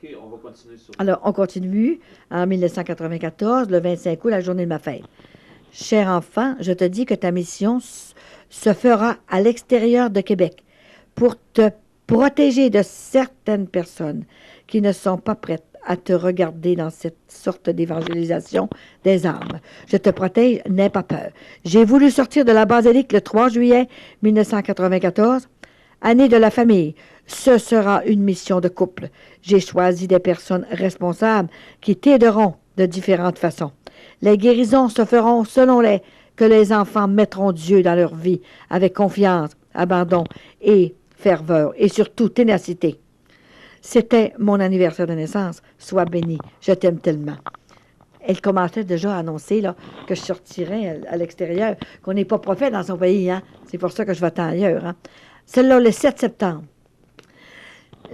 OK, on va continuer sur. Alors, on continue en 1994, le 25 août, la journée de ma fête. Cher enfant, je te dis que ta mission se fera à l'extérieur de Québec pour te protéger de certaines personnes qui ne sont pas prêtes à te regarder dans cette sorte d'évangélisation des âmes. Je te protège, n'aie pas peur. J'ai voulu sortir de la basilique le 3 juillet 1994, année de la famille. Ce sera une mission de couple. J'ai choisi des personnes responsables qui t'aideront de différentes façons. Les guérisons se feront selon que les enfants mettront Dieu dans leur vie avec confiance, abandon et ferveur et surtout ténacité. C'était mon anniversaire de naissance. Sois béni. Je t'aime tellement. Elle commençait déjà à annoncer là, que je sortirais à l'extérieur, qu'on n'est pas prophète dans son pays. Hein? C'est pour ça que je vais-t'en ailleurs. Hein? Celle-là, le 7 septembre.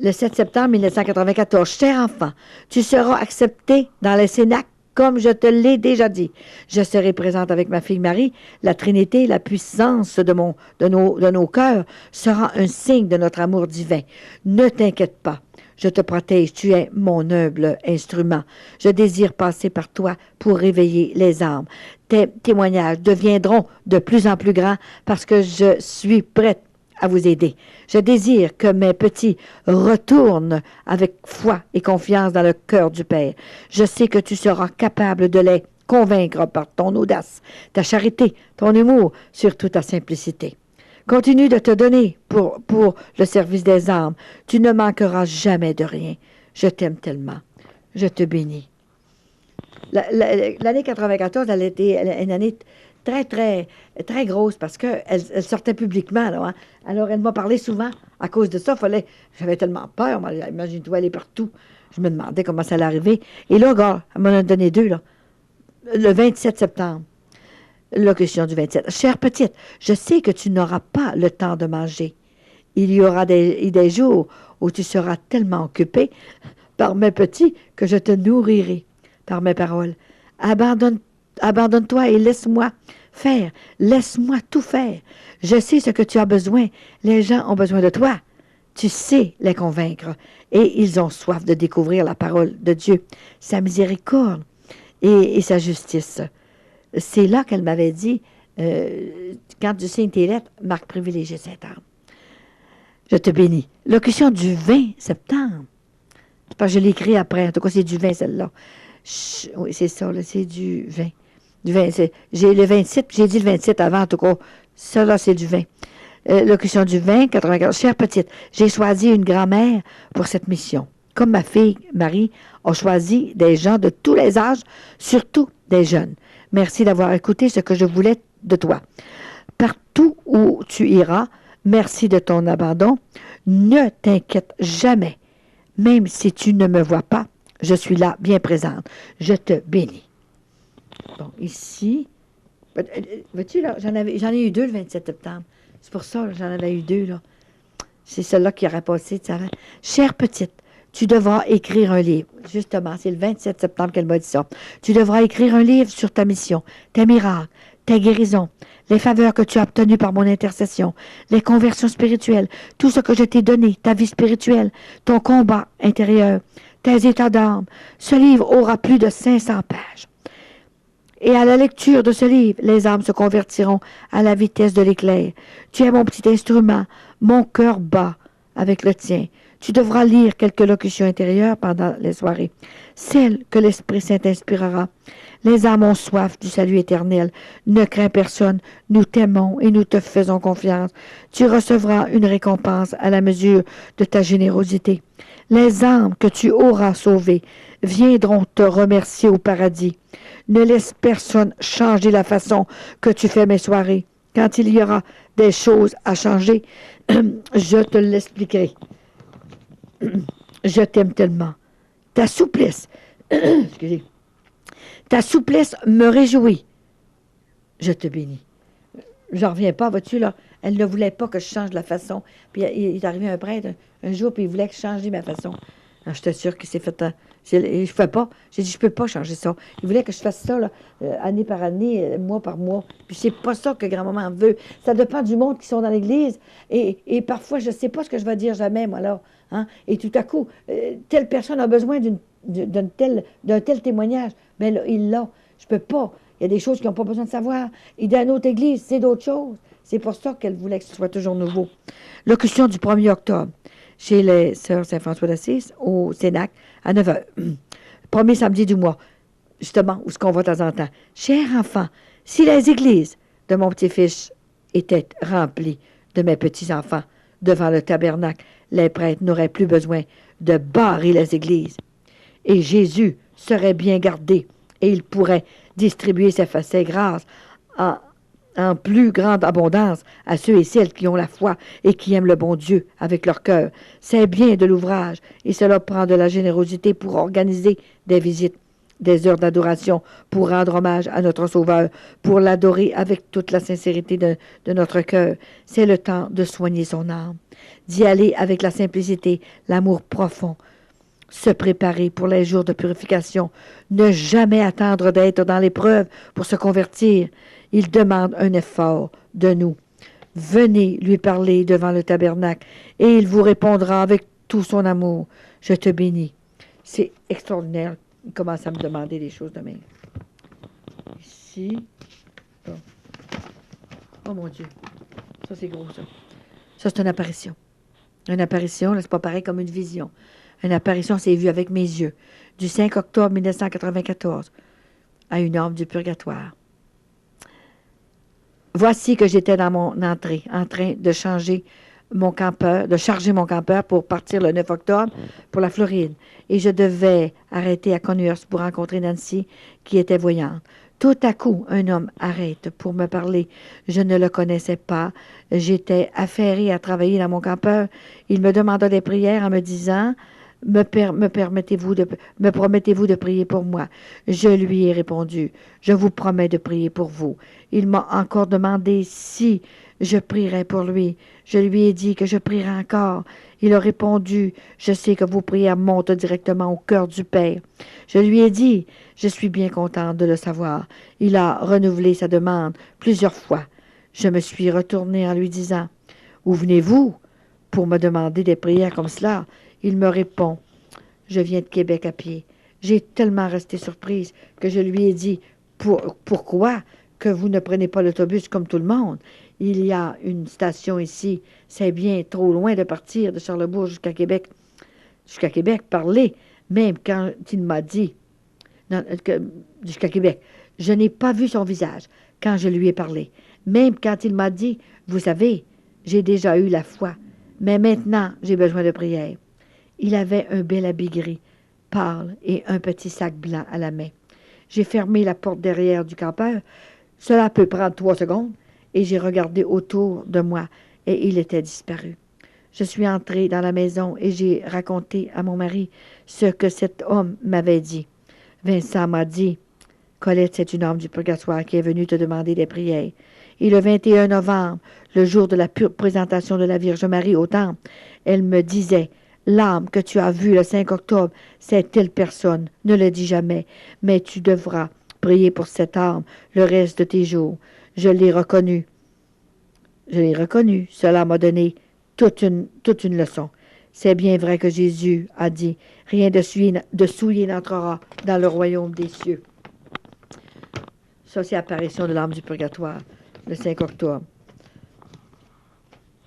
Le 7 septembre 1994. Cher enfant, tu seras accepté dans le Sénat comme je te l'ai déjà dit. Je serai présente avec ma fille Marie. La Trinité, la puissance de nos cœurs sera un signe de notre amour divin. Ne t'inquiète pas. Je te protège, tu es mon humble instrument. Je désire passer par toi pour réveiller les âmes. Tes témoignages deviendront de plus en plus grands parce que je suis prête à vous aider. Je désire que mes petits retournent avec foi et confiance dans le cœur du Père. Je sais que tu seras capable de les convaincre par ton audace, ta charité, ton humour, surtout ta simplicité. Continue de te donner pour le service des âmes. Tu ne manqueras jamais de rien. Je t'aime tellement. Je te bénis. L'année 94, elle était une année très, très, très grosse parce qu'elle sortait publiquement. Là, hein. Alors, elle m'a parlé souvent. À cause de ça, j'avais tellement peur. Imagine-toi, elle est partout. Je me demandais comment ça allait arriver. Et là, regarde, elle m'en a donné deux. Là. Le 27 septembre. Locution du 27. Chère petite, je sais que tu n'auras pas le temps de manger. Il y aura des jours où tu seras tellement occupé par mes petits que je te nourrirai par mes paroles. Abandonne-toi et laisse-moi faire. Laisse-moi tout faire. Je sais ce que tu as besoin. Les gens ont besoin de toi. Tu sais les convaincre. Et ils ont soif de découvrir la parole de Dieu, sa miséricorde et sa justice. C'est là qu'elle m'avait dit, quand tu signes tes lettres, marque privilégiée Saint-Anne. Je te bénis. Locution du 20 septembre. Parce que je l'ai écrit après. En tout cas, c'est du 20, celle-là. Oui, c'est ça, là, c'est du 20. Du 20 j'ai le 27, j'ai dit le 27 avant, en tout cas. Ça, là, c'est du 20. Locution du 20, 94. Chère petite, j'ai choisi une grand-mère pour cette mission. Comme ma fille Marie a choisi des gens de tous les âges, surtout des jeunes. Merci d'avoir écouté ce que je voulais de toi. Partout où tu iras, merci de ton abandon. Ne t'inquiète jamais. Même si tu ne me vois pas, je suis là, bien présente. Je te bénis. Bon, ici, vois-tu, là, j'en ai eu deux le 27 septembre. C'est pour ça que j'en avais eu deux, là. C'est celle-là qui aurait passé, tu savais. Chère petite, tu devras écrire un livre. Justement, c'est le 27 septembre qu'elle m'a dit ça. Tu devras écrire un livre sur ta mission, tes miracles, tes guérisons, les faveurs que tu as obtenues par mon intercession, les conversions spirituelles, tout ce que je t'ai donné, ta vie spirituelle, ton combat intérieur, tes états d'âme. Ce livre aura plus de 500 pages. Et à la lecture de ce livre, les âmes se convertiront à la vitesse de l'éclair. Tu es mon petit instrument, mon cœur bat avec le tien. Tu devras lire quelques locutions intérieures pendant les soirées, celles que l'Esprit Saint inspirera. Les âmes ont soif du salut éternel. Ne crains personne, nous t'aimons et nous te faisons confiance. Tu recevras une récompense à la mesure de ta générosité. Les âmes que tu auras sauvées viendront te remercier au paradis. Ne laisse personne changer la façon que tu fais mes soirées. Quand il y aura des choses à changer, je te l'expliquerai. Je t'aime tellement. Ta souplesse, excusez, ta souplesse me réjouit. Je te bénis. J'en reviens pas, vois-tu, là. Elle ne voulait pas que je change la façon. Puis il est arrivé un prêtre un jour, puis il voulait que je change ma façon. Alors, j'étais sûre qu'il s'est fait... je ne fais pas. J'ai dit, je peux pas changer ça. Il voulait que je fasse ça, là, année par année, mois par mois. Puis c'est pas ça que grand-maman veut. Ça dépend du monde qui sont dans l'Église. Et parfois, je ne sais pas ce que je vais dire jamais, moi, là. Hein? Et tout à coup, telle personne a besoin d'un tel témoignage. Bien là, il l'a. Je peux pas. Il y a des choses qu'ils n'ont pas besoin de savoir. Et dans une autre Église, c'est d'autres choses. C'est pour ça qu'elle voulait que ce soit toujours nouveau. Locution du 1er octobre. Chez les sœurs Saint-François d'Assise, au Cénac, à 9 heures. Premier samedi du mois, justement, où ce qu'on va de temps en temps. Cher enfant, si les églises de mon petit-fils étaient remplies de mes petits-enfants devant le tabernacle, les prêtres n'auraient plus besoin de barrer les églises. Et Jésus serait bien gardé, et il pourrait distribuer ses grâces en plus grande abondance à ceux et celles qui ont la foi et qui aiment le bon Dieu avec leur cœur. C'est bien de l'ouvrage et cela prend de la générosité pour organiser des visites, des heures d'adoration, pour rendre hommage à notre Sauveur, pour l'adorer avec toute la sincérité de notre cœur. C'est le temps de soigner son âme, d'y aller avec la simplicité, l'amour profond, se préparer pour les jours de purification, ne jamais attendre d'être dans l'épreuve pour se convertir. Il demande un effort de nous. Venez lui parler devant le tabernacle et il vous répondra avec tout son amour. Je te bénis. C'est extraordinaire. Il commence à me demander des choses de même. Ici. Bon. Oh mon Dieu. Ça, c'est gros, ça. Ça, c'est une apparition. Une apparition, là, c'est pas pareil comme une vision. Une apparition, c'est vu avec mes yeux. Du 5 octobre 1994 à une heure du purgatoire. Voici que j'étais dans mon entrée, en train de charger mon campeur pour partir le 9 octobre pour la Floride. Et je devais arrêter à Conyers pour rencontrer Nancy, qui était voyante. Tout à coup, un homme arrête pour me parler. Je ne le connaissais pas. J'étais affairée à travailler dans mon campeur. Il me demanda des prières en me disant... Me promettez-vous de prier pour moi? Je lui ai répondu, je vous promets de prier pour vous. Il m'a encore demandé si je prierais pour lui. Je lui ai dit que je prierais encore. Il a répondu, je sais que vos prières montent directement au cœur du Père. Je lui ai dit, je suis bien contente de le savoir. Il a renouvelé sa demande plusieurs fois. Je me suis retournée en lui disant, où venez-vous pour me demander des prières comme cela? Il me répond, je viens de Québec à pied. J'ai tellement resté surprise que je lui ai dit, pourquoi que vous ne prenez pas l'autobus comme tout le monde? Il y a une station ici. C'est bien trop loin de partir de Charlebourg jusqu'à Québec. Jusqu'à Québec, parler, même quand il m'a dit, non, jusqu'à Québec. Je n'ai pas vu son visage quand je lui ai parlé. Même quand il m'a dit, vous savez, j'ai déjà eu la foi, mais maintenant j'ai besoin de prière. Il avait un bel habit gris, pâle, et un petit sac blanc à la main. J'ai fermé la porte derrière du campeur. Cela peut prendre 3 secondes, et j'ai regardé autour de moi, et il était disparu. Je suis entrée dans la maison, et j'ai raconté à mon mari ce que cet homme m'avait dit. Vincent m'a dit, « Colette, c'est une âme du purgatoire qui est venue te demander des prières. » Et le 21 novembre, le jour de la présentation de la Vierge Marie au temple, elle me disait, l'âme que tu as vue le 5 octobre, c'est telle personne. Ne le dis jamais, mais tu devras prier pour cette âme le reste de tes jours. Je l'ai reconnue. Je l'ai reconnue. Cela m'a donné toute une leçon. C'est bien vrai que Jésus a dit, rien de souillé n'entrera dans le royaume des cieux. Ça, c'est l'apparition de l'âme du purgatoire, le 5 octobre.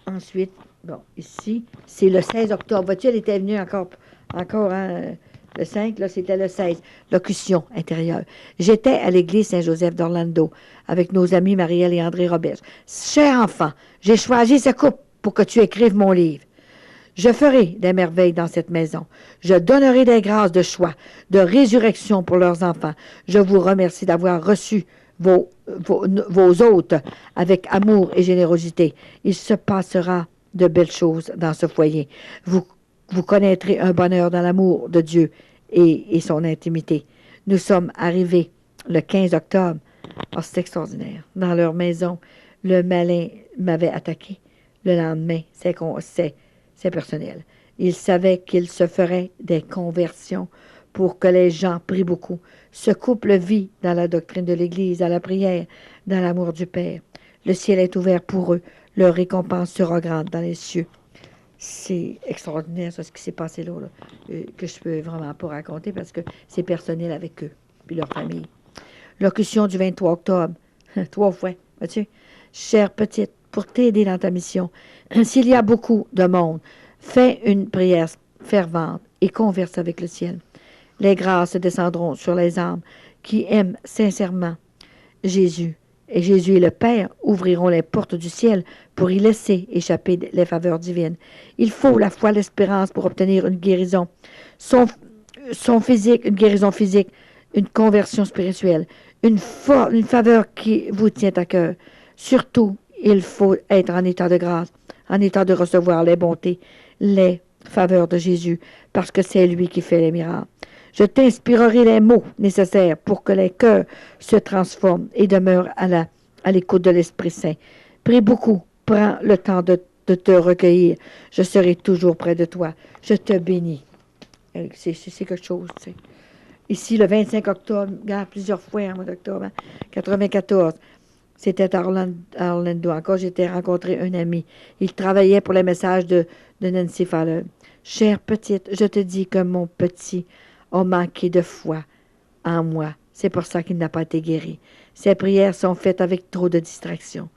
Ensuite, bon, ici, c'est le 16 octobre. Vois-tu, elle était venue encore hein, le 5, là, c'était le 16. Locution intérieure. J'étais à l'église Saint-Joseph d'Orlando avec nos amis Marielle et André Robert. Cher enfant, j'ai choisi ce couple pour que tu écrives mon livre. Je ferai des merveilles dans cette maison. Je donnerai des grâces de choix, de résurrection pour leurs enfants. Je vous remercie d'avoir reçu vos hôtes avec amour et générosité. Il se passera de belles choses dans ce foyer. Vous connaîtrez un bonheur dans l'amour de Dieu et son intimité. Nous sommes arrivés le 15 octobre. Oh, c'est extraordinaire. Dans leur maison, le malin m'avait attaqué. Le lendemain, c'est personnel. Il savait qu'il se ferait des conversions pour que les gens prient beaucoup. Ce couple vit dans la doctrine de l'Église, dans la prière, dans l'amour du Père. Le ciel est ouvert pour eux. Leur récompense sera grande dans les cieux. C'est extraordinaire, ça, ce qui s'est passé là, que je peux vraiment pas raconter parce que c'est personnel avec eux, puis leur famille. Locution du 23 octobre. 3 fois, vois-tu? Chère petite, pour t'aider dans ta mission, s'il y a beaucoup de monde, fais une prière fervente et converse avec le ciel. Les grâces descendront sur les âmes qui aiment sincèrement Jésus. Et Jésus et le Père ouvriront les portes du ciel pour y laisser échapper les faveurs divines. Il faut la foi, l'espérance pour obtenir une guérison. Son physique, une guérison physique, une conversion spirituelle, une faveur qui vous tient à cœur. Surtout, il faut être en état de grâce, en état de recevoir les bontés, les faveurs de Jésus, parce que c'est lui qui fait les miracles. Je t'inspirerai les mots nécessaires pour que les cœurs se transforment et demeurent à l'écoute de l'Esprit Saint. Prie beaucoup, prends le temps de te recueillir. Je serai toujours près de toi. Je te bénis. C'est quelque chose, tu sais. Ici, le 25 octobre, regarde, plusieurs fois en mois d'octobre, 94, c'était à Orlando. Encore, j'étais rencontré un ami. Il travaillait pour les messages de Nancy Fowler. Chère petite, je te dis que mon petit a manqué de foi en moi. C'est pour ça qu'il n'a pas été guéri. Ses prières sont faites avec trop de distractions.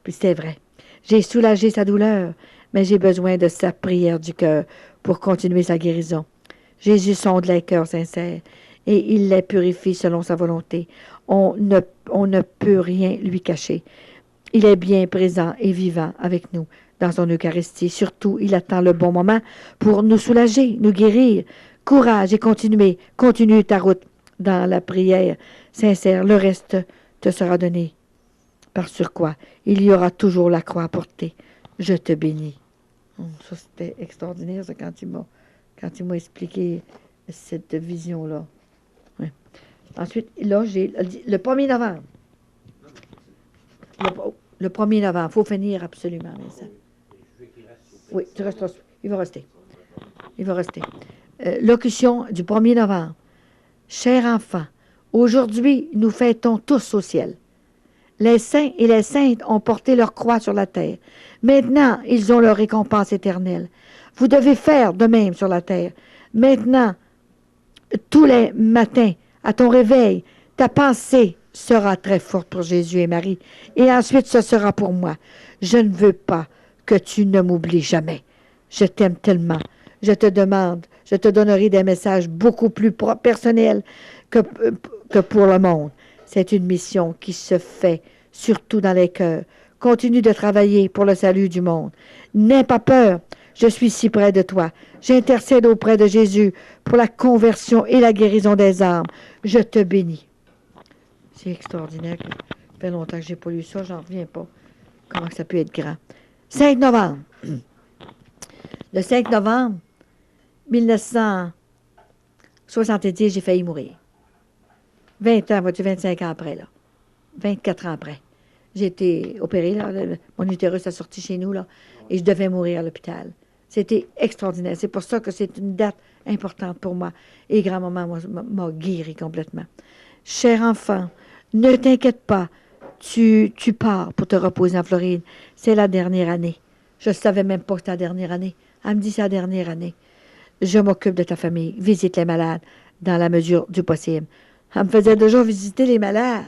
Puis c'est vrai. J'ai soulagé sa douleur, mais j'ai besoin de sa prière du cœur pour continuer sa guérison. Jésus sonde les cœurs sincères et il les purifie selon sa volonté. On ne peut rien lui cacher. Il est bien présent et vivant avec nous dans son Eucharistie. Surtout, il attend le bon moment pour nous soulager, nous guérir. Courage et continue ta route dans la prière sincère. Le reste te sera donné. Par sur quoi il y aura toujours la croix à porter. Je te bénis. Ça, c'était extraordinaire, ça, quand il m'a expliqué cette vision-là. Ouais. Ensuite, là, j'ai le 1er novembre. Le 1er novembre. Il faut finir absolument. Ça. Oui, tu resteras. Il va rester. Il va rester. Locution du 1er novembre. Cher enfant, aujourd'hui, nous fêtons tous au ciel. Les saints et les saintes ont porté leur croix sur la terre. Maintenant, ils ont leur récompense éternelle. Vous devez faire de même sur la terre. Maintenant, tous les matins, à ton réveil, ta pensée sera très forte pour Jésus et Marie. Et ensuite, ce sera pour moi. Je ne veux pas que tu ne m'oublies jamais. Je t'aime tellement. Je te donnerai des messages beaucoup plus personnels que pour le monde. C'est une mission qui se fait surtout dans les cœurs. Continue de travailler pour le salut du monde. N'aie pas peur. Je suis si près de toi. J'intercède auprès de Jésus pour la conversion et la guérison des âmes. Je te bénis. C'est extraordinaire. Ça fait longtemps que je n'ai pas lu ça. J'en reviens pas. Comment ça peut être grand. 5 novembre. Le 5 novembre 1970, j'ai failli mourir. 20 ans, 25 ans après, là. 24 ans après. J'ai été opérée, là. Mon utérus a sorti chez nous, là. Et je devais mourir à l'hôpital. C'était extraordinaire. C'est pour ça que c'est une date importante pour moi. Et grand-maman m'a guéri complètement. Cher enfant, ne t'inquiète pas. Tu pars pour te reposer en Floride. C'est la dernière année. Je ne savais même pas que c'était la dernière année. Elle me dit c'est la dernière année. Je m'occupe de ta famille. Visite les malades dans la mesure du possible. Elle me faisait déjà visiter les malades.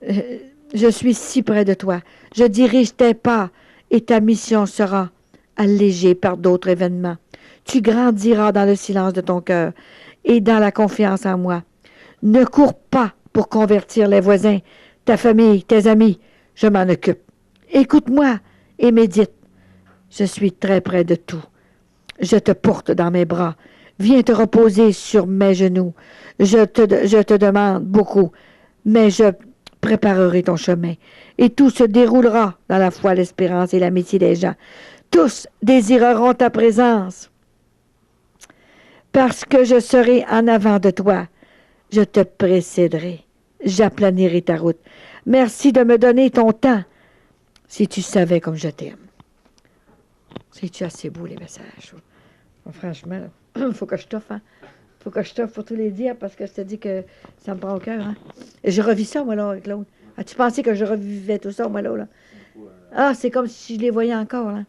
Je suis si près de toi. Je dirige tes pas et ta mission sera allégée par d'autres événements. Tu grandiras dans le silence de ton cœur et dans la confiance en moi. Ne cours pas pour convertir les voisins, ta famille, tes amis. Je m'en occupe. Écoute-moi et médite. Je suis très près de tout. Je te porte dans mes bras. Viens te reposer sur mes genoux. Je te demande beaucoup, mais je préparerai ton chemin. Et tout se déroulera dans la foi, l'espérance et l'amitié des gens. Tous désireront ta présence. Parce que je serai en avant de toi, je te précéderai. J'aplanirai ta route. Merci de me donner ton temps. Si tu savais comme je t'aime. C'est-tu assez beau, les messages? Bon, franchement, il faut que je t'offre, hein. Faut que je t'offre pour tous les dire parce que je te dis que ça me prend au cœur, hein. Et je revis ça, moi, là, avec l'autre. As-tu pensé que je revivais tout ça, moi, là? Ah, c'est comme si je les voyais encore, là.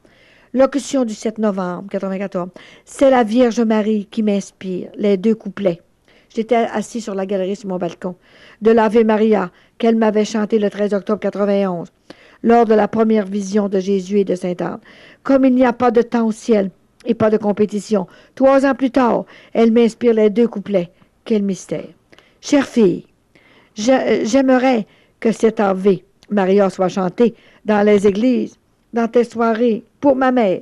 Locution du 7 novembre 94. C'est la Vierge Marie qui m'inspire, les deux couplets. J'étais assis sur la galerie sur mon balcon. De l'Ave Maria, qu'elle m'avait chanté le 13 octobre 91, lors de la première vision de Jésus et de Sainte-Anne. Comme il n'y a pas de temps au ciel et pas de compétition, 3 ans plus tard, elle m'inspire les deux couplets. Quel mystère. Chère fille, j'aimerais que cet Ave Maria soit chanté dans les églises, dans tes soirées, pour ma mère.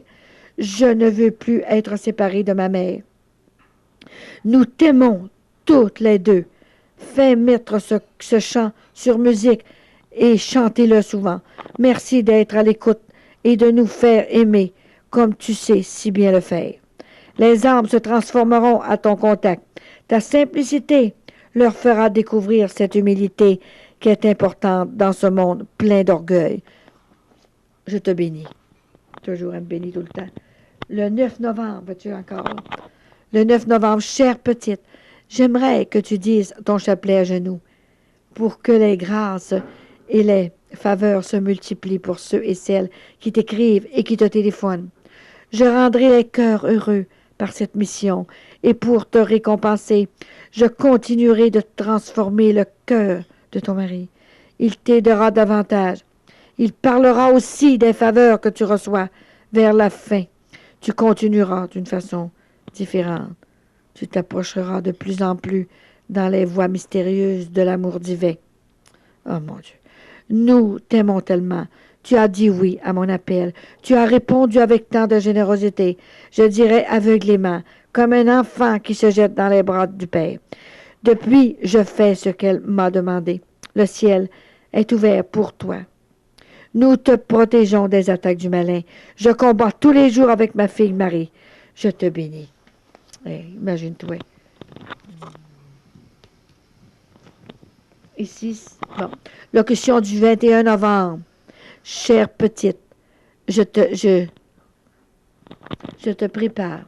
Je ne veux plus être séparée de ma mère. Nous t'aimons toutes les deux. Fais mettre ce chant sur musique et chantez-le souvent. Merci d'être à l'écoute et de nous faire aimer comme tu sais si bien le faire. Les âmes se transformeront à ton contact. Ta simplicité leur fera découvrir cette humilité qui est importante dans ce monde plein d'orgueil. Je te bénis. Toujours, elle me bénit tout le temps. Le 9 novembre, veux-tu encore? Le 9 novembre, chère petite, j'aimerais que tu dises ton chapelet à genoux pour que les grâces et les faveurs se multiplient pour ceux et celles qui t'écrivent et qui te téléphonent. Je rendrai les cœurs heureux par cette mission et pour te récompenser, je continuerai de transformer le cœur de ton mari. Il t'aidera davantage. Il parlera aussi des faveurs que tu reçois vers la fin. Tu continueras d'une façon différente. Tu t'approcheras de plus en plus dans les voies mystérieuses de l'amour divin. Oh mon Dieu, nous t'aimons tellement. Tu as dit oui à mon appel. Tu as répondu avec tant de générosité. Je dirais aveuglément, comme un enfant qui se jette dans les bras du Père. Depuis, je fais ce qu'elle m'a demandé. Le ciel est ouvert pour toi. Nous te protégeons des attaques du malin. Je combats tous les jours avec ma fille Marie. Je te bénis. Hey, imagine-toi. Ici, bon. Locution du 21 novembre. Chère petite, je te prépare.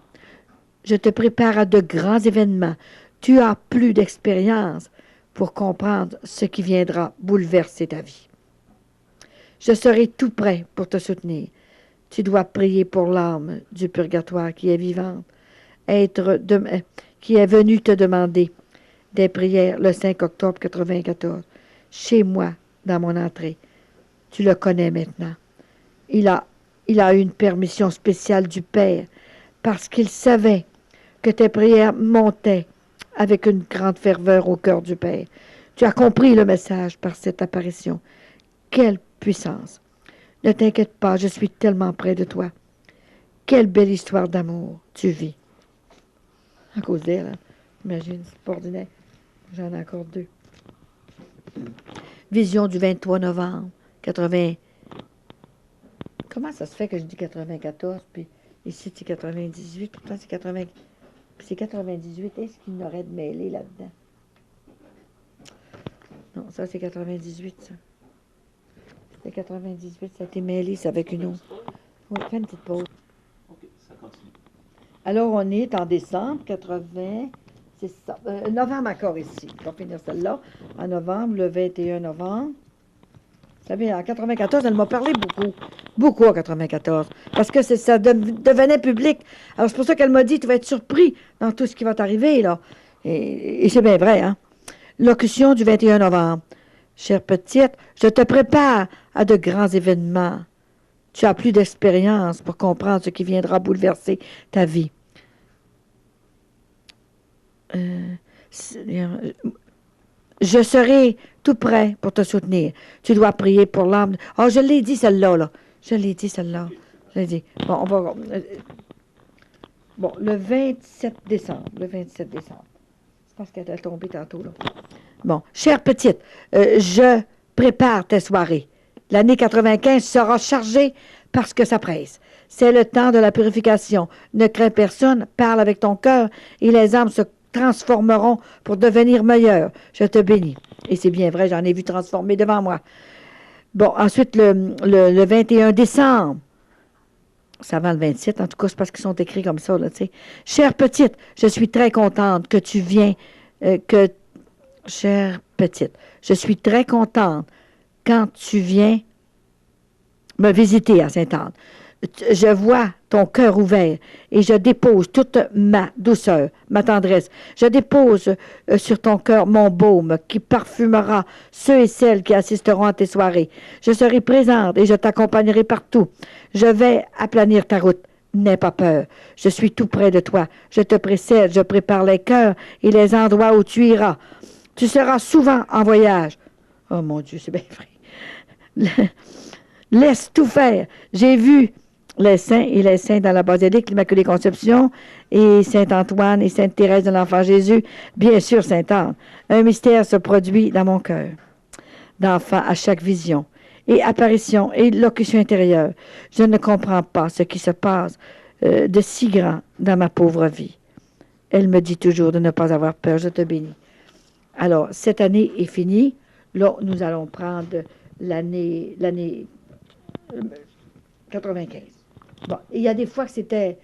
Je te prépare à de grands événements. Tu as plus d'expérience pour comprendre ce qui viendra bouleverser ta vie. Je serai tout prêt pour te soutenir. Tu dois prier pour l'âme du purgatoire qui est vivante, qui est venue te demander des prières le 5 octobre 94, chez moi, dans mon entrée. Tu le connais maintenant. Il a eu une permission spéciale du Père parce qu'il savait que tes prières montaient avec une grande ferveur au cœur du Père. Tu as compris le message par cette apparition. Quelle puissance! Ne t'inquiète pas, je suis tellement près de toi. Quelle belle histoire d'amour tu vis. À cause d'elle, hein? Imagine, c'est pas ordinaire. J'en ai encore 2. Vision du 23 novembre 80. Comment ça se fait que je dis 94, puis ici c'est 98, pourtant c'est 80. C'est 98, est-ce qu'il y aurait de mêlé là-dedans? Non, ça c'est 98, ça. C'est 98, ça a été mêlé, ça avec une autre. Oui, fais une petite pause. OK, ça continue. Alors, on est en décembre 80, c'est ça. Novembre encore ici. On va finir celle-là. En novembre, le 21 novembre. Vous savez, en 94, elle m'a parlé beaucoup. Beaucoup en 94. Parce que ça devenait public. Alors, c'est pour ça qu'elle m'a dit, tu vas être surpris dans tout ce qui va t'arriver, là. Et c'est bien vrai, hein. Locution du 21 novembre. Chère petite, je te prépare à de grands événements. Tu as plus d'expérience pour comprendre ce qui viendra bouleverser ta vie. Je serai tout prêt pour te soutenir. Tu dois prier pour l'âme. Oh, je l'ai dit celle-là, là. Je l'ai dit celle-là. Je l'ai dit. Bon, on va. Bon, le 27 décembre. Le 27 décembre. C'est parce qu'elle est tombée tantôt, là. Bon, chère petite, je prépare tes soirées. L'année 95 sera chargée parce que ça presse. C'est le temps de la purification. Ne crains personne, parle avec ton cœur et les âmes se transformeront pour devenir meilleures. Je te bénis. Et c'est bien vrai, j'en ai vu transformer devant moi. Bon, ensuite, le 21 décembre c'est avant le 27, en tout cas, c'est parce qu'ils sont écrits comme ça, là, tu sais. Chère petite, je suis très contente que tu viens, chère petite, je suis très contente quand tu viens me visiter à Sainte-Anne. Je vois ton cœur ouvert et je dépose toute ma douceur, ma tendresse. Je dépose sur ton cœur mon baume qui parfumera ceux et celles qui assisteront à tes soirées. Je serai présente et je t'accompagnerai partout. Je vais aplanir ta route. N'aie pas peur. Je suis tout près de toi. Je te précède, je prépare les cœurs et les endroits où tu iras. Tu seras souvent en voyage. Oh mon Dieu, c'est bien vrai. Laisse tout faire. J'ai vu les saints et les saints dans la basilique, l'Immaculée Conception, et Saint-Antoine et Sainte-Thérèse de l'Enfant Jésus, bien sûr Sainte-Anne. Un mystère se produit dans mon cœur, d'enfant à chaque vision, et apparition et locution intérieure. Je ne comprends pas ce qui se passe de si grand dans ma pauvre vie. Elle me dit toujours de ne pas avoir peur, je te bénis. Alors, cette année est finie. Là, nous allons prendre l'année 95. Bon, il y a des fois que c'était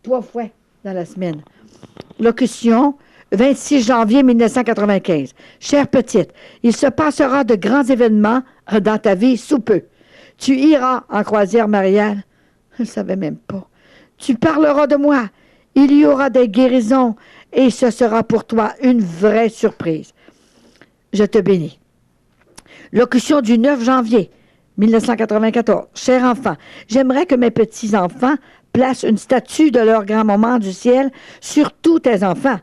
3 fois dans la semaine. Locution, 26 janvier 1995. Chère petite, il se passera de grands événements dans ta vie sous peu. Tu iras en croisière mariale. Je ne savais même pas. Tu parleras de moi. Il y aura des guérisons et ce sera pour toi une vraie surprise. Je te bénis. Locution du 9 janvier 1994. Cher enfant, j'aimerais que mes petits-enfants placent une statue de leur grand moment du ciel sur tous tes enfants.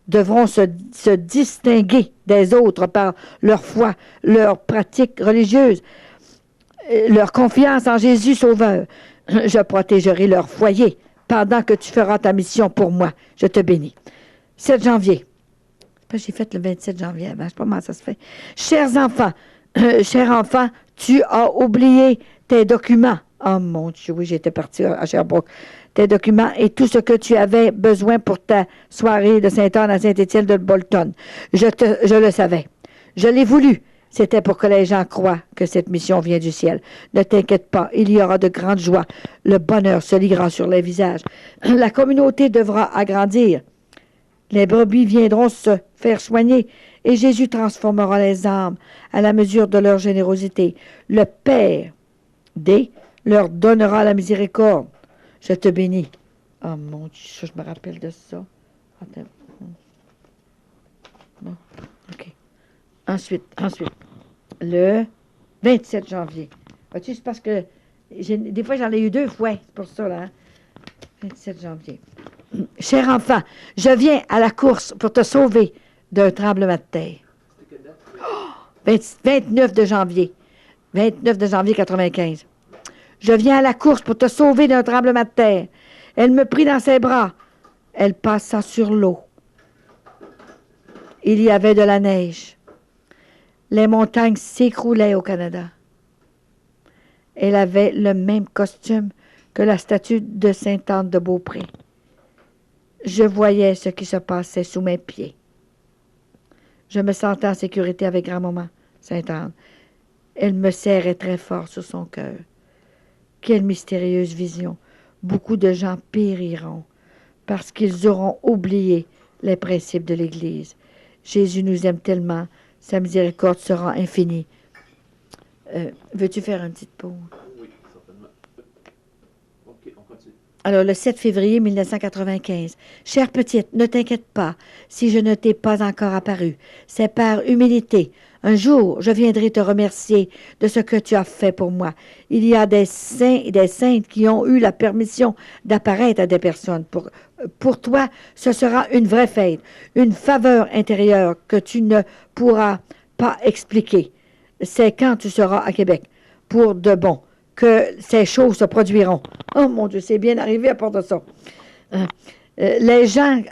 Devront se distinguer des autres par leur foi, leur pratique religieuse, leur confiance en Jésus Sauveur. Je protégerai leur foyer pendant que tu feras ta mission pour moi. Je te bénis. 7 janvier. J'ai fait le 27 janvier avant. Je sais pas comment ça se fait. Chers enfants, tu as oublié tes documents. Oh mon Dieu, oui, j'étais partie à Sherbrooke. Tes documents et tout ce que tu avais besoin pour ta soirée de Sainte-Anne à Saint-Étienne de Bolton. Je le savais. Je l'ai voulu. C'était pour que les gens croient que cette mission vient du ciel. Ne t'inquiète pas, il y aura de grandes joies. Le bonheur se liguera sur les visages. La communauté devra agrandir. Les brebis viendront se faire soigner et Jésus transformera les âmes à la mesure de leur générosité. Le Père leur donnera la miséricorde. Je te bénis. Oh mon Dieu, je me rappelle de ça. Attends. Non. OK. Ensuite, le 27 janvier. Vois-tu, c'est parce que des fois, j'en ai eu 2 fois. C'est pour ça, là. 27 janvier. Cher enfant, je viens à la course pour te sauver d'un tremblement de terre. 29 de janvier. 29 de janvier 95. Je viens à la course pour te sauver d'un tremblement de terre. Elle me prit dans ses bras. Elle passa sur l'eau. Il y avait de la neige. Les montagnes s'écroulaient au Canada. Elle avait le même costume que la statue de Sainte-Anne de Beaupré. Je voyais ce qui se passait sous mes pieds. Je me sentais en sécurité avec grand-maman, Sainte-Anne. Elle me serrait très fort sur son cœur. Quelle mystérieuse vision! Beaucoup de gens périront parce qu'ils auront oublié les principes de l'Église. Jésus nous aime tellement, sa miséricorde sera infinie. Veux-tu faire une petite pause? Oui, certainement. OK, on continue. Alors, le 7 février 1995. Chère petite, ne t'inquiète pas si je ne t'ai pas encore apparu. C'est par humilité. Un jour, je viendrai te remercier de ce que tu as fait pour moi. Il y a des saints et des saintes qui ont eu la permission d'apparaître à des personnes. Pour toi, ce sera une vraie fête, une faveur intérieure que tu ne pourras pas expliquer. C'est quand tu seras à Québec, pour de bon, que ces choses se produiront. Oh mon Dieu, c'est bien arrivé à part de ça. Les gens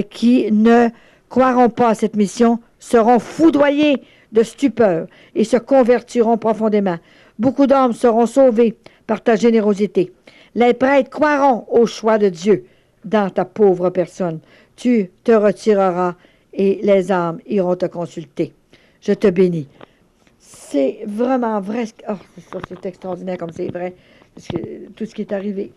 qui ne croiront pas à cette mission seront foudroyés de stupeur et se convertiront profondément. Beaucoup d'hommes seront sauvés par ta générosité. Les prêtres croiront au choix de Dieu dans ta pauvre personne. Tu te retireras et les âmes iront te consulter. Je te bénis. C'est vraiment vrai. Oh, c'est extraordinaire comme c'est vrai tout ce qui est arrivé.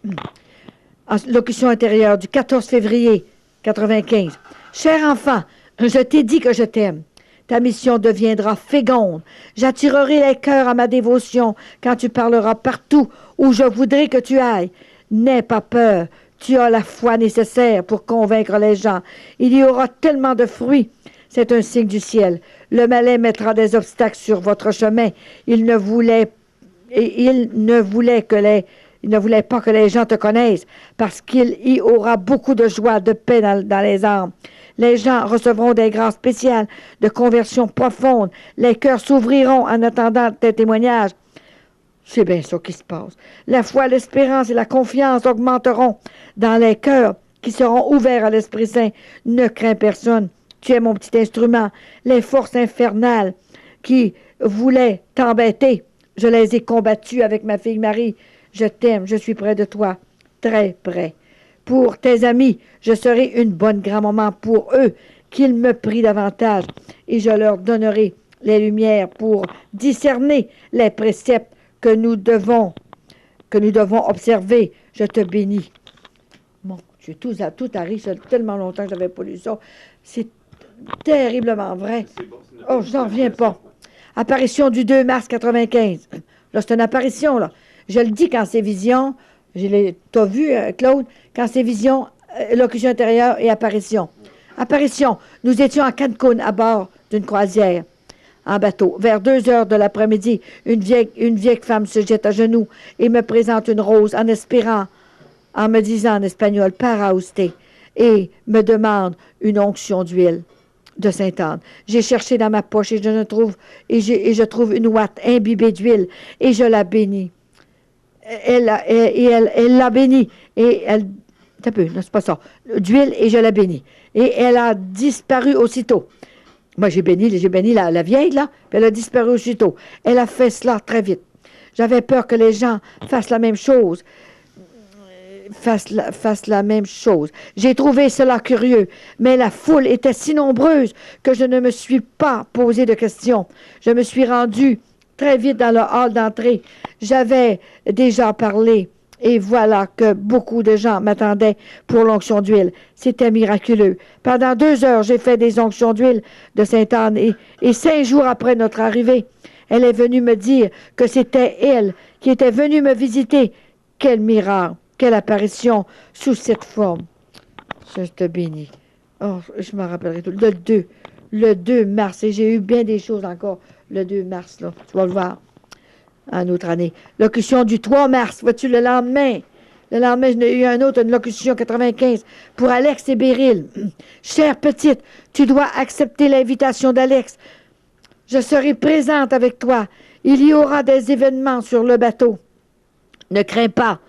En locution intérieure du 14 février 95. Cher enfant, je t'ai dit que je t'aime. Ta mission deviendra féconde. J'attirerai les cœurs à ma dévotion quand tu parleras partout où je voudrais que tu ailles. N'aie pas peur. Tu as la foi nécessaire pour convaincre les gens. Il y aura tellement de fruits. C'est un signe du ciel. Le malin mettra des obstacles sur votre chemin. Il ne voulait pas que les gens te connaissent, parce qu'il y aura beaucoup de joie, de paix dans les âmes. Les gens recevront des grâces spéciales, de conversion profonde. Les cœurs s'ouvriront en attendant tes témoignages. C'est bien ça qui se passe. La foi, l'espérance et la confiance augmenteront dans les cœurs qui seront ouverts à l'Esprit Saint. Ne crains personne. Tu es mon petit instrument. Les forces infernales qui voulaient t'embêter, je les ai combattues avec ma fille Marie. Je t'aime, je suis près de toi, très près. Pour tes amis, je serai une bonne grand-maman pour eux, qu'ils me prient davantage, et je leur donnerai les lumières pour discerner les préceptes que nous devons observer. Je te bénis. Bon, tout arrive, ça fait tellement longtemps que je n'avais pas lu ça. C'est terriblement vrai. Oh, je n'en reviens pas. Apparition du 2 mars 95. Là, c'est une apparition, là. Je le dis quand c'est vision. T'as vu, Claude? Quand c'est vision, locution intérieure et apparition. Apparition. Nous étions à Cancun, à bord d'une croisière, en bateau. Vers 2 heures de l'après-midi, une vieille femme se jette à genoux et me présente une rose en me disant en espagnol, para usted, et me demande une onction d'huile de Sainte-Anne. J'ai cherché dans ma poche et je trouve une ouate imbibée d'huile et je la bénis. Elle l'a bénie et elle... C'est un peu, non, c'est pas ça. D'huile et je la bénis. Et elle a disparu aussitôt. Moi, j'ai béni la vieille, là, puis elle a disparu aussitôt. Elle a fait cela très vite. J'avais peur que les gens fassent la même chose. Fassent la même chose. J'ai trouvé cela curieux, mais la foule était si nombreuse que je ne me suis pas posé de questions. Je me suis rendu très vite dans le hall d'entrée. J'avais déjà parlé et voilà que beaucoup de gens m'attendaient pour l'onction d'huile. C'était miraculeux. Pendant 2 heures, j'ai fait des onctions d'huile de Sainte-Anne et 5 jours après notre arrivée, elle est venue me dire que c'était elle qui était venue me visiter. Quel miracle! Quelle apparition sous cette forme. Je te bénis. Oh, je m'en rappellerai tout. Le 2 mars, et j'ai eu bien des choses encore le 2 mars, là. Tu vas le voir en autre année. Locution du 3 mars, vois-tu, le lendemain. Le lendemain, j'en ai eu une locution 95 pour Alex et Beryl. Chère petite, tu dois accepter l'invitation d'Alex. Je serai présente avec toi. Il y aura des événements sur le bateau. Ne crains pas.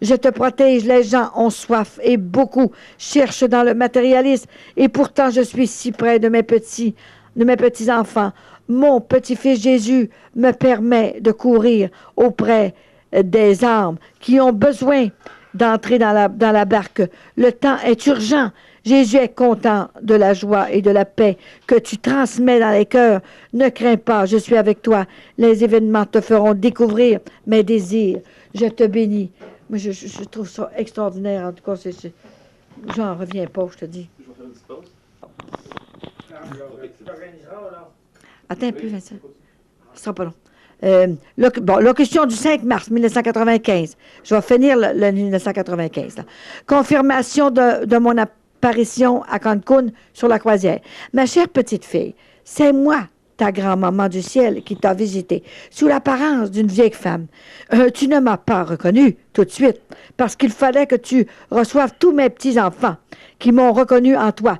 Je te protège, les gens ont soif et beaucoup cherchent dans le matérialisme et pourtant je suis si près de mes petits-enfants. Mon petit-fils Jésus me permet de courir auprès des âmes qui ont besoin d'entrer dans la barque. Le temps est urgent. Jésus est content de la joie et de la paix que tu transmets dans les cœurs. Ne crains pas, je suis avec toi. Les événements te feront découvrir mes désirs. Je te bénis. Moi, je trouve ça extraordinaire. En tout cas, j'en reviens pas, je te dis. Je vais faire une petite pause. Attends un peu, Vincent. Ce sera pas long. Locution du 5 mars 1995. Je vais finir le 1995. Là. Confirmation de mon apparition à Cancun sur la croisière. Ma chère petite fille, c'est moi, ta grand-maman du ciel, qui t'a visité, sous l'apparence d'une vieille femme. Tu ne m'as pas reconnu tout de suite, parce qu'il fallait que tu reçoives tous mes petits-enfants qui m'ont reconnu en toi,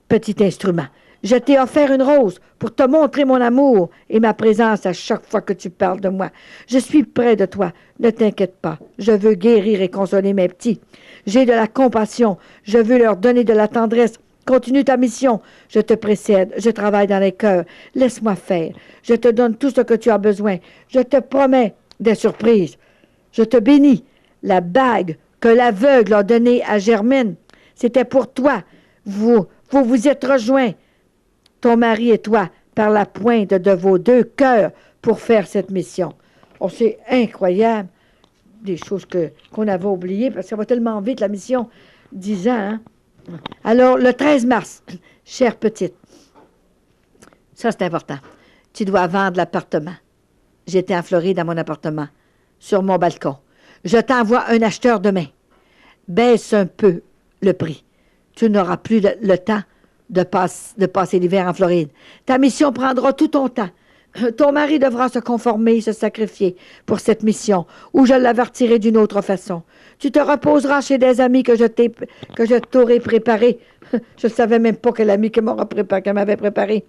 petit instrument. Je t'ai offert une rose pour te montrer mon amour et ma présence à chaque fois que tu parles de moi. Je suis près de toi, ne t'inquiète pas. Je veux guérir et consoler mes petits. J'ai de la compassion, je veux leur donner de la tendresse. Continue ta mission. Je te précède. Je travaille dans les cœurs. Laisse-moi faire. Je te donne tout ce que tu as besoin. Je te promets des surprises. Je te bénis. La bague que l'aveugle a donnée à Germaine, c'était pour toi. Vous êtes rejoints, ton mari et toi, par la pointe de vos 2 cœurs pour faire cette mission. Oh, c'est incroyable. des choses qu'on avait oubliées, parce que ça va tellement vite, la mission, 10 ans. Hein? Alors, le 13 mars, chère petite, ça c'est important, tu dois vendre l'appartement. J'étais en Floride dans mon appartement, sur mon balcon. Je t'envoie un acheteur demain. Baisse un peu le prix. Tu n'auras plus le temps de passer l'hiver en Floride. Ta mission prendra tout ton temps. Ton mari devra se conformer, se sacrifier pour cette mission, ou je l'avertirai d'une autre façon. Tu te reposeras chez des amis que je t'aurai préparés. Je ne savais même pas quel ami qu'elle m'avait préparé.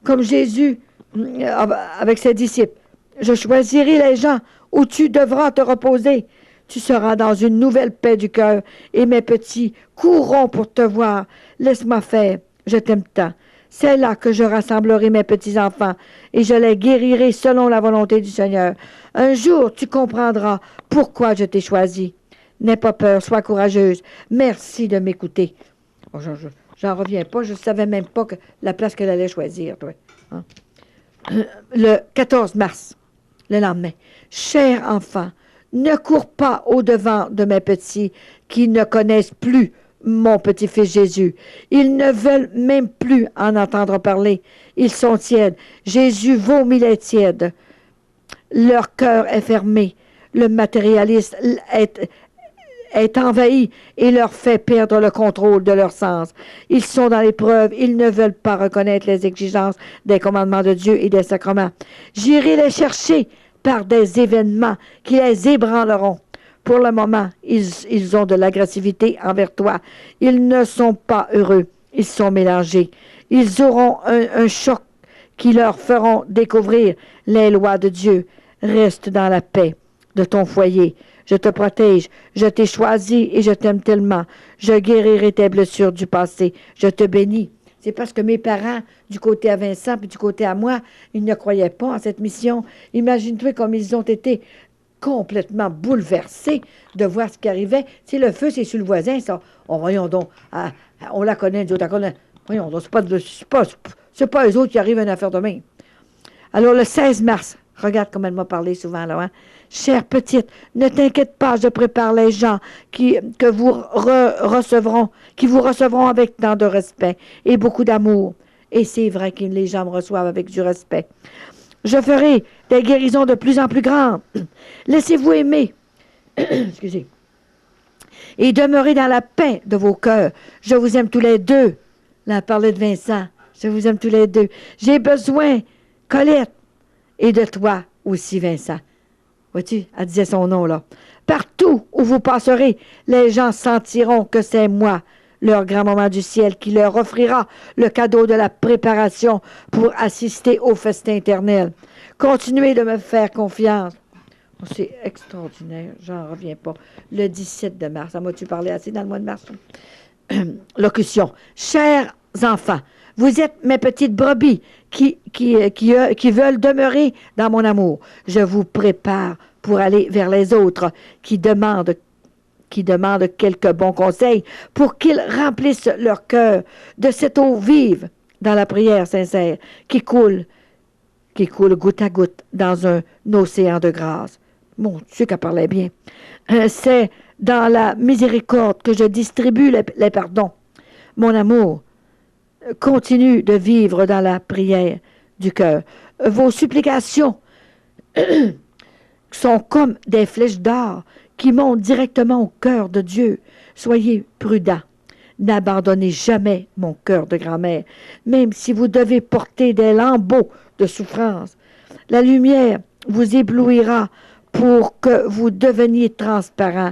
Comme Jésus avec ses disciples. Je choisirai les gens où tu devras te reposer. Tu seras dans une nouvelle paix du cœur, et mes petits courront pour te voir. Laisse-moi faire, je t'aime tant. C'est là que je rassemblerai mes petits-enfants, et je les guérirai selon la volonté du Seigneur. Un jour, tu comprendras pourquoi je t'ai choisi. N'aie pas peur, sois courageuse. Merci de m'écouter. Oh, j'en reviens pas, je ne savais même pas que la place qu'elle allait choisir, toi. Hein? Le 14 mars, le lendemain. Cher enfant, ne cours pas au-devant de mes petits qui ne connaissent plus mon petit-fils Jésus. Ils ne veulent même plus en entendre parler. Ils sont tièdes. Jésus vomit les tièdes. Leur cœur est fermé. Le matérialiste est envahi et leur fait perdre le contrôle de leur sens. Ils sont dans l'épreuve. Ils ne veulent pas reconnaître les exigences des commandements de Dieu et des sacrements. J'irai les chercher par des événements qui les ébranleront. Pour le moment, ils ont de l'agressivité envers toi. Ils ne sont pas heureux. Ils sont mélangés. Ils auront un choc qui leur feront découvrir les lois de Dieu. Reste dans la paix de ton foyer. Je te protège. Je t'ai choisi et je t'aime tellement. Je guérirai tes blessures du passé. Je te bénis. C'est parce que mes parents, du côté à Vincent puis du côté à moi, ils ne croyaient pas en cette mission. Imagine-toi comme ils ont été complètement bouleversés de voir ce qui arrivait. Si le feu, c'est sur le voisin, ça. Oh, voyons donc. On la connaît, nous autres, on la connaît. Voyons donc, c'est pas eux autres qui arrivent à une affaire de même. Alors, le 16 mars, regarde comme elle m'a parlé souvent, là, hein? Chère petite, ne t'inquiète pas, je prépare les gens qui vous recevront avec tant de respect et beaucoup d'amour. Et c'est vrai que les gens me reçoivent avec du respect. Je ferai des guérisons de plus en plus grandes. Laissez-vous aimer. Excusez. Et demeurez dans la paix de vos cœurs. Je vous aime tous les deux. Là, elle parlait de Vincent. Je vous aime tous les deux. J'ai besoin, Colette, et de toi aussi, Vincent. Vois-tu, elle disait son nom, là. Partout où vous passerez, les gens sentiront que c'est moi, leur grand-maman du ciel, qui leur offrira le cadeau de la préparation pour assister au festin éternel. Continuez de me faire confiance. Oh, c'est extraordinaire, j'en reviens pas. Le 17 de mars, en m'as-tu parlé assez dans le mois de mars? Locution. Chers enfants, vous êtes mes petites brebis qui veulent demeurer dans mon amour. Je vous prépare pour aller vers les autres qui demandent quelques bons conseils pour qu'ils remplissent leur cœur de cette eau vive dans la prière sincère qui coule goutte à goutte dans un océan de grâce. Mon Dieu qu'elle parlait bien. C'est dans la miséricorde que je distribue les pardons. Mon amour continue de vivre dans la prière du cœur. Vos supplications sont comme des flèches d'or qui montent directement au cœur de Dieu. Soyez prudents. N'abandonnez jamais mon cœur de grand-mère, même si vous devez porter des lambeaux de souffrance. La lumière vous éblouira pour que vous deveniez transparent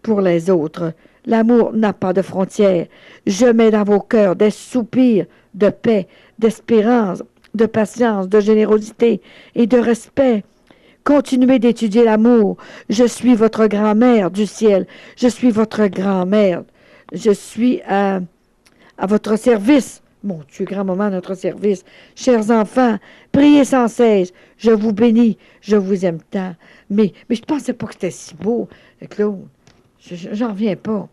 pour les autres. L'amour n'a pas de frontières. Je mets dans vos cœurs des soupirs de paix, d'espérance, de patience, de générosité et de respect. Continuez d'étudier l'amour. Je suis votre grand-mère du ciel. Je suis votre grand-mère. Je suis à votre service. Mon Dieu, grand-maman, à notre service. Chers enfants, priez sans cesse. Je vous bénis. Je vous aime tant. Mais je ne pensais pas que c'était si beau, Claude. J'en reviens pas.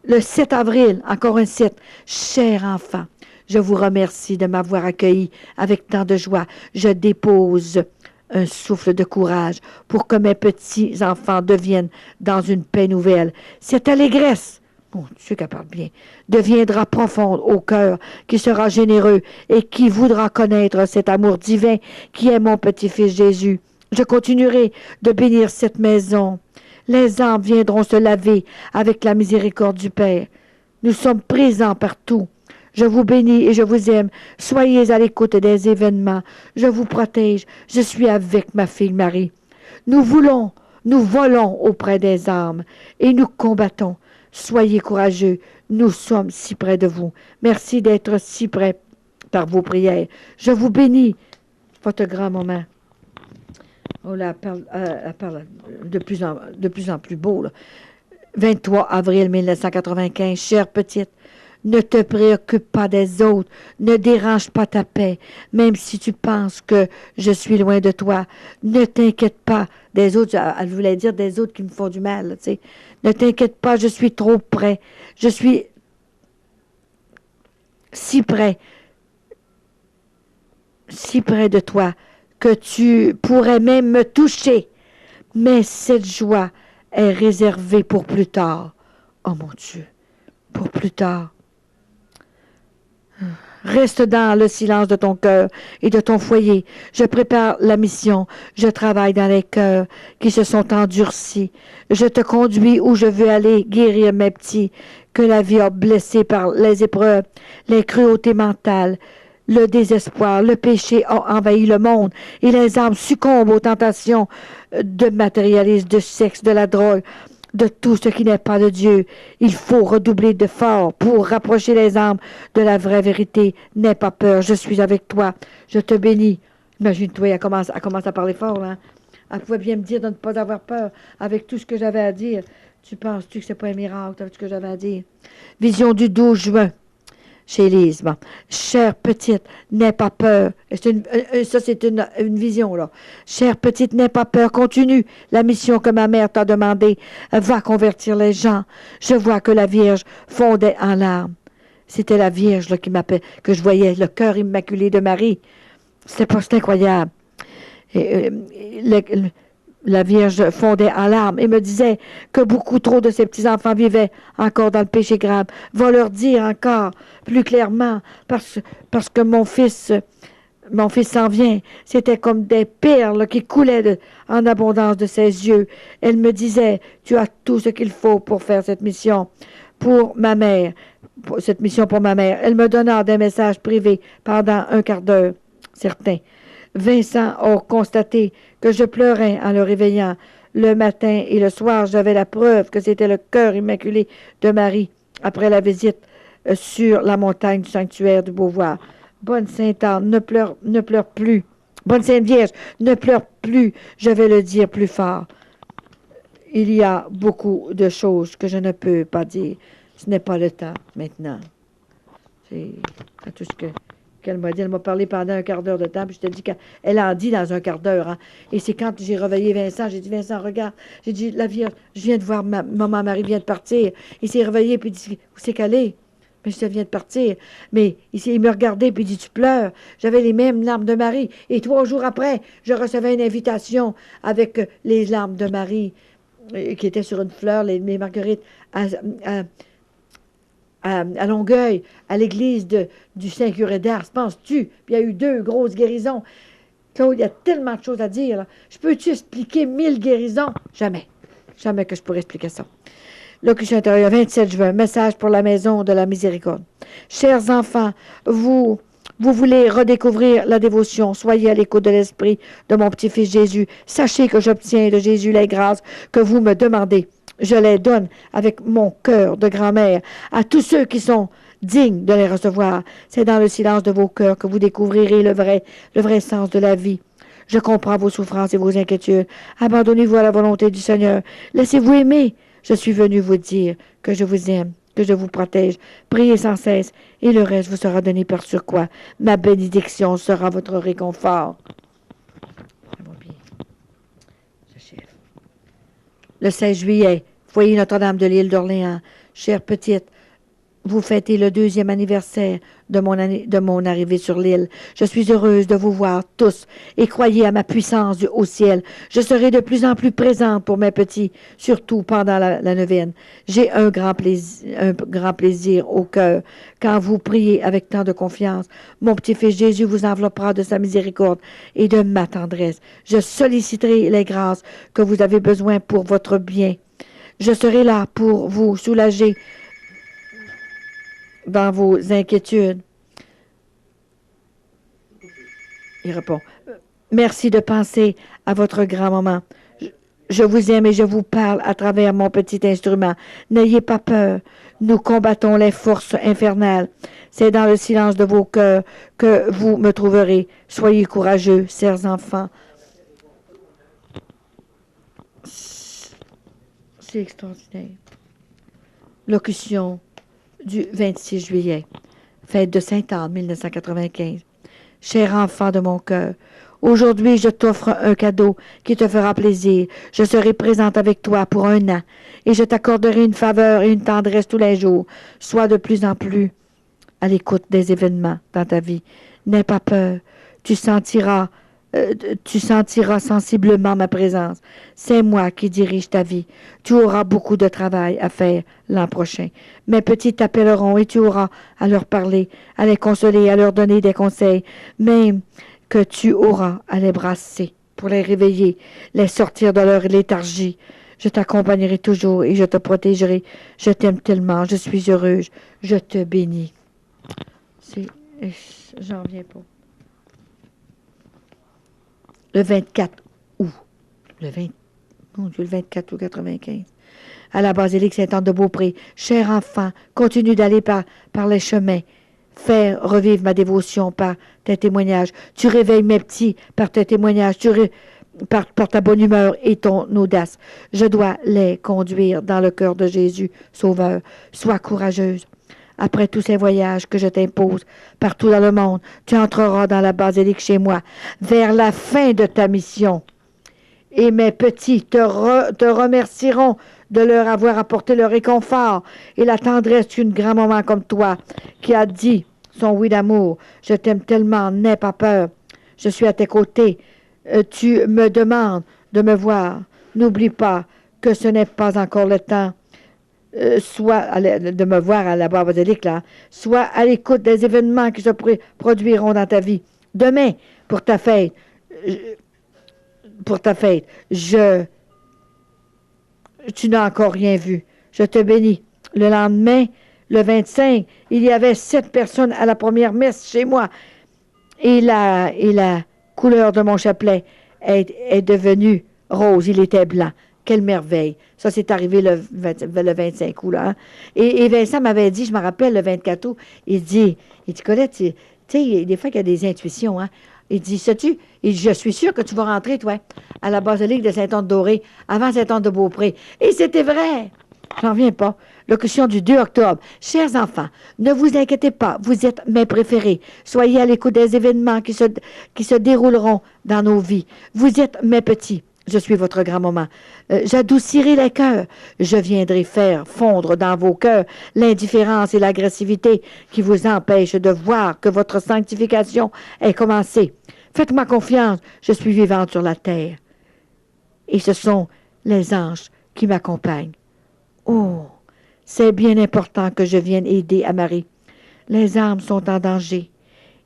Le 7 avril, encore un 7. Cher enfant, je vous remercie de m'avoir accueilli avec tant de joie. Je dépose un souffle de courage pour que mes petits-enfants deviennent dans une paix nouvelle. Cette allégresse, mon Dieu qu'elle parle bien, deviendra profonde au cœur, qui sera généreux et qui voudra connaître cet amour divin qui est mon petit-fils Jésus. Je continuerai de bénir cette maison. Les âmes viendront se laver avec la miséricorde du Père. Nous sommes présents partout. Je vous bénis et je vous aime. Soyez à l'écoute des événements. Je vous protège. Je suis avec ma fille Marie. Nous volons auprès des âmes et nous combattons. Soyez courageux. Nous sommes si près de vous. Merci d'être si près par vos prières. Je vous bénis. Votre grand-maman. Oh là, elle parle de plus en plus beau. Là. 23 avril 1995. Chère petite, ne te préoccupe pas des autres, ne dérange pas ta paix, même si tu penses que je suis loin de toi. Ne t'inquiète pas des autres, elle voulait dire des autres qui me font du mal, tu sais. Ne t'inquiète pas, je suis trop près. Je suis si près de toi que tu pourrais même me toucher. Mais cette joie est réservée pour plus tard. Oh mon Dieu, pour plus tard. Reste dans le silence de ton cœur et de ton foyer. Je prépare la mission. Je travaille dans les cœurs qui se sont endurcis. Je te conduis où je veux aller guérir mes petits que la vie a blessés par les épreuves, les cruautés mentales, le désespoir, le péché a envahi le monde et les âmes succombent aux tentations de matérialisme, de sexe, de la drogue, de tout ce qui n'est pas de Dieu. Il faut redoubler d'efforts pour rapprocher les âmes de la vraie vérité. N'aie pas peur, je suis avec toi. Je te bénis. Imagine-toi, elle commence à parler fort, là. Elle pouvait bien me dire de ne pas avoir peur avec tout ce que j'avais à dire. Tu penses-tu que c'est pas un miracle avec ce que j'avais à dire? Vision du 12 juin. Chez Élise. Bon. Chère petite, n'aie pas peur. Ça, c'est une vision, là. Chère petite, n'aie pas peur. Continue la mission que ma mère t'a demandée. Va convertir les gens. Je vois que la Vierge fondait en larmes. C'était la Vierge là, qui m'appelait, que je voyais, le cœur immaculé de Marie. C'était incroyable. Et, la Vierge fondait en larmes et me disait que beaucoup trop de ses petits-enfants vivaient encore dans le péché grave. Va leur dire encore plus clairement, parce que mon fils s'en vient. C'était comme des perles qui coulaient en abondance de ses yeux. Elle me disait, tu as tout ce qu'il faut pour faire cette mission pour ma mère. Cette mission pour ma mère. Elle me donna des messages privés pendant un quart d'heure, certains. Vincent a constaté que je pleurais en le réveillant. Le matin et le soir, j'avais la preuve que c'était le cœur immaculé de Marie après la visite sur la montagne du sanctuaire du Beauvoir. Bonne Sainte-Anne, ne pleure plus. Bonne Sainte Vierge, ne pleure plus. Je vais le dire plus fort. Il y a beaucoup de choses que je ne peux pas dire. Ce n'est pas le temps maintenant. C'est tout ce qu'elle m'a dit. Elle m'a parlé pendant un quart d'heure de temps, puis je te dis qu'elle en dit dans un quart d'heure. Hein. Et c'est quand j'ai réveillé Vincent, j'ai dit, Vincent, regarde. J'ai dit, la Vierge, je viens de voir maman Marie vient de partir. Il s'est réveillé, puis il dit, où c'est qu'elle est? Mais je viens de partir. Mais il me regardait, puis il dit, tu pleures. J'avais les mêmes larmes de Marie. Et 3 jours après, je recevais une invitation avec les larmes de Marie, qui étaient sur une fleur, les marguerites, à Longueuil, à l'église du Saint-Curé d'Ars, penses-tu? Puis il y a eu 2 grosses guérisons. Claude, il y a tellement de choses à dire. Là. Je peux-tu expliquer 1000 guérisons? Jamais. Jamais que je pourrais expliquer ça. Locution intérieure, 27 juin, message pour la maison de la miséricorde. Chers enfants, vous voulez redécouvrir la dévotion, soyez à l'écoute de l'esprit de mon petit-fils Jésus. Sachez que j'obtiens de Jésus les grâces que vous me demandez. Je les donne avec mon cœur de grand-mère à tous ceux qui sont dignes de les recevoir. C'est dans le silence de vos cœurs que vous découvrirez le vrai sens de la vie. Je comprends vos souffrances et vos inquiétudes. Abandonnez-vous à la volonté du Seigneur. Laissez-vous aimer. Je suis venu vous dire que je vous aime, que je vous protège. Priez sans cesse et le reste vous sera donné par surcroît. Ma bénédiction sera votre réconfort. Ça va bien. J'achève. Le 16 juillet, foyer Notre-Dame de l'île d'Orléans. Chère petite, vous fêtez le 2e anniversaire de mon arrivée sur l'île. Je suis heureuse de vous voir tous et croyez à ma puissance au ciel. Je serai de plus en plus présente pour mes petits, surtout pendant la neuvaine. J'ai un grand plaisir au cœur quand vous priez avec tant de confiance. Mon petit-fils Jésus vous enveloppera de sa miséricorde et de ma tendresse. Je solliciterai les grâces que vous avez besoin pour votre bien. Je serai là pour vous soulager dans vos inquiétudes. Il répond, merci de penser à votre grand-maman. Je vous aime et je vous parle à travers mon petit instrument. N'ayez pas peur. Nous combattons les forces infernales. C'est dans le silence de vos cœurs que vous me trouverez. Soyez courageux, chers enfants. C'est extraordinaire. Locution du 26 juillet, fête de Sainte-Anne, 1995. Cher enfant de mon cœur, aujourd'hui je t'offre un cadeau qui te fera plaisir. Je serai présente avec toi pour 1 an et je t'accorderai une faveur et une tendresse tous les jours. Sois de plus en plus à l'écoute des événements dans ta vie. N'aie pas peur. Tu sentiras sensiblement ma présence. C'est moi qui dirige ta vie. Tu auras beaucoup de travail à faire l'an prochain. Mes petits t'appelleront et tu auras à leur parler, à les consoler, à leur donner des conseils, même que tu auras à les brasser pour les réveiller, les sortir de leur léthargie. Je t'accompagnerai toujours et je te protégerai. Je t'aime tellement, je suis heureuse, je te bénis. J'en reviens pas. Le 24 août, le 24 août 95, à la basilique Sainte-Anne-de-Beaupré. Cher enfant, continue d'aller par les chemins. Faire revivre ma dévotion par tes témoignages. Tu réveilles mes petits par tes témoignages, par ta bonne humeur et ton audace. Je dois les conduire dans le cœur de Jésus, Sauveur. Sois courageuse. Après tous ces voyages que je t'impose partout dans le monde, tu entreras dans la basilique chez moi, vers la fin de ta mission. Et mes petits te remercieront de leur avoir apporté le réconfort et la tendresse qu'une grand-maman comme toi, qui a dit son oui d'amour. Je t'aime tellement, n'aie pas peur. Je suis à tes côtés. Tu me demandes de me voir. N'oublie pas que ce n'est pas encore le temps. Soit de me voir à la basilique, là, soit à l'écoute des événements qui se produiront dans ta vie. Demain, pour ta fête, tu n'as encore rien vu. Je te bénis. Le lendemain, le 25, il y avait 7 personnes à la première messe chez moi. Et la couleur de mon chapelet est devenue rose. Il était blanc. Quelle merveille. Ça, c'est arrivé le 25 août, là. Hein? Et Vincent m'avait dit, je me rappelle, le 24 août, il dit, Colette, tu sais, des fois qu'il y a des intuitions, hein. Il dit, sais-tu, je suis sûr que tu vas rentrer, toi, à la basilique de Sainte-Anne-de-Dorée, avant Sainte-Anne-de-Beaupré. Et c'était vrai. J'en reviens pas. Locution du 2 octobre. Chers enfants, ne vous inquiétez pas, vous êtes mes préférés. Soyez à l'écoute des événements qui se dérouleront dans nos vies. Vous êtes mes petits. Je suis votre grand-maman. J'adoucirai les cœurs. Je viendrai faire fondre dans vos cœurs l'indifférence et l'agressivité qui vous empêchent de voir que votre sanctification est commencée. Faites-moi confiance. Je suis vivante sur la terre. Et ce sont les anges qui m'accompagnent. Oh, c'est bien important que je vienne aider à Marie. Les âmes sont en danger.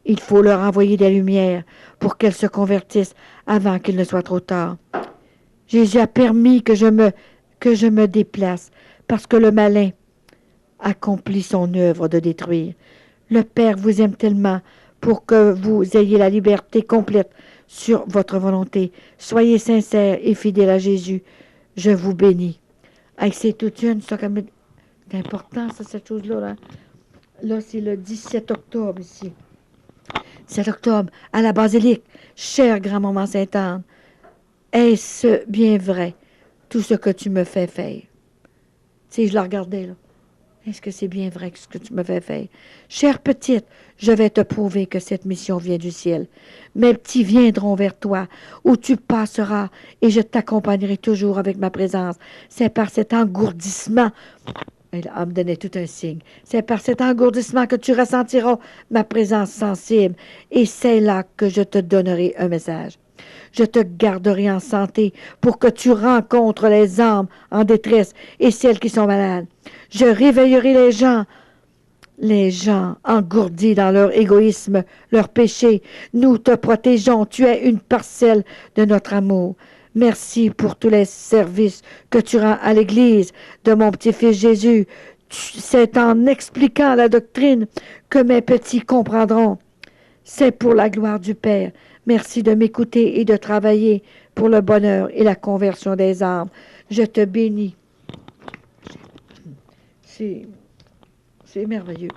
Il faut leur envoyer des lumières pour qu'elles se convertissent avant qu'il ne soit trop tard. Jésus a permis que je me déplace parce que le malin accomplit son œuvre de détruire. Le Père vous aime tellement pour que vous ayez la liberté complète sur votre volonté. Soyez sincères et fidèles à Jésus. Je vous bénis. Hey, c'est toute une, ça, comme c'est important, ça, cette chose-là. Là, là c'est le 17 octobre ici. 7 octobre, à la basilique. Chère grand-maman Sainte-Anne, est-ce bien vrai, tout ce que tu me fais faire? Tu sais, je la regardais, là. Est-ce que c'est bien vrai ce que tu me fais faire? Chère petite, je vais te prouver que cette mission vient du ciel. Mes petits viendront vers toi, où tu passeras, et je t'accompagnerai toujours avec ma présence. C'est par cet engourdissement Elle me donnait tout un signe. C'est par cet engourdissement que tu ressentiras ma présence sensible, et c'est là que je te donnerai un message. Je te garderai en santé pour que tu rencontres les âmes en détresse et celles qui sont malades. Je réveillerai les gens engourdis dans leur égoïsme, leur péché. Nous te protégeons. Tu es une parcelle de notre amour. Merci pour tous les services que tu rends à l'Église de mon petit-fils Jésus. C'est en expliquant la doctrine que mes petits comprendront. C'est pour la gloire du Père. Merci de m'écouter et de travailler pour le bonheur et la conversion des âmes. Je te bénis. C'est merveilleux.